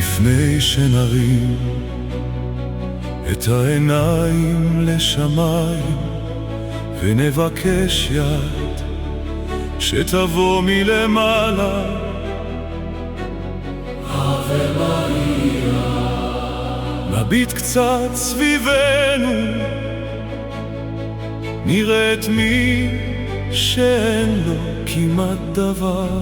לפני שנרים את העיניים לשמיים ונבקש יד שתבוא מלמעלה. אבי מריה. נביט קצת סביבנו, נראה את מי שאין לו כמעט דבר.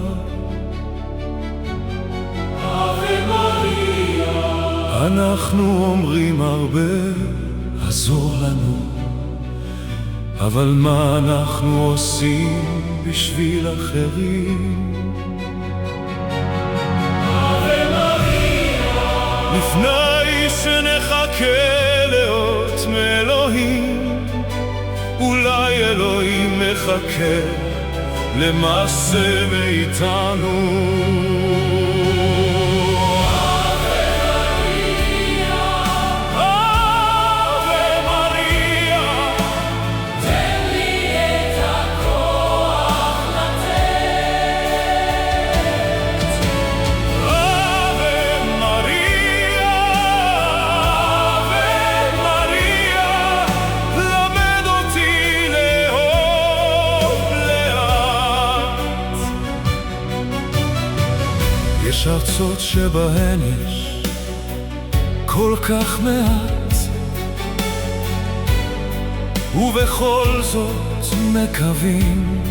אנחנו אומרים הרבה, עזור לנו, אבל מה אנחנו עושים בשביל אחרים? אבי מריה. לפני שנחכה לאות מאלוהים, אולי אלוהים מחכה למעשה מאיתנו. יש ארצות שבהן יש כל כך מעט, ובכל זאת מקווים.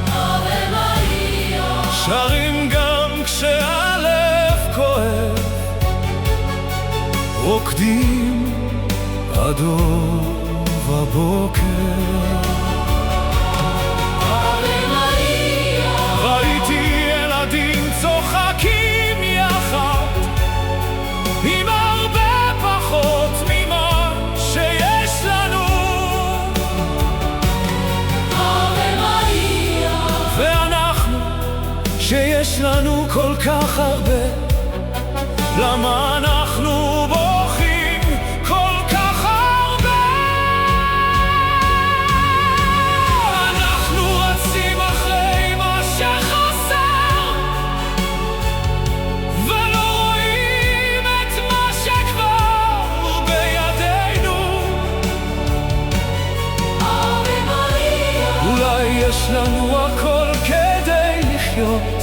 אבי מריה. שרים גם כשהלב כואב, רוקדים עד אור בבוקר. צוחקים יחד עם הרבה פחות ממה שיש לנו. אבי מריה. ואנחנו שיש לנו כל כך הרבה, למה אנחנו בוכים כל כך הרבה? אנחנו רצים אחרי מה שחסר, יש לנו הכל כדי לחיות,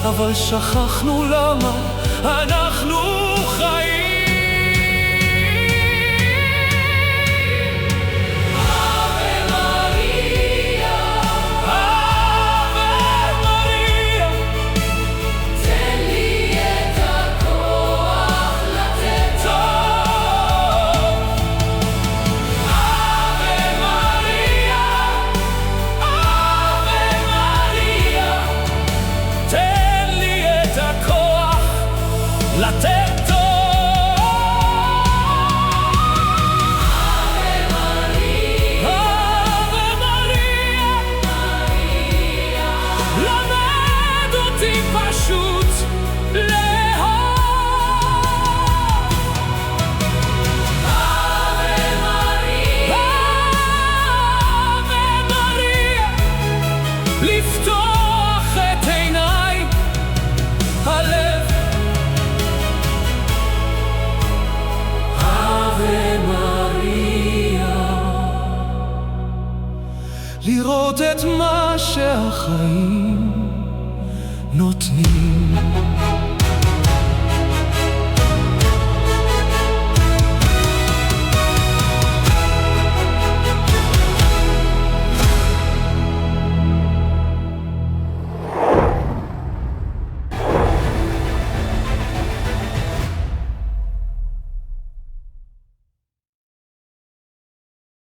אבל שכחנו למה אנחנו חיים. אבי מריה. אבי מריה. תן לי את הכוח לתת טוב. אבי מריה. תן לי את הכוח לתת טוב. אבי מריה. אבי מריה. למד אותי פשוט לאהוב. אבי מריה. אבי מריה. לפתוח את עיניי הלב. אבי מריה. לראות את מה שהחיים נותנים.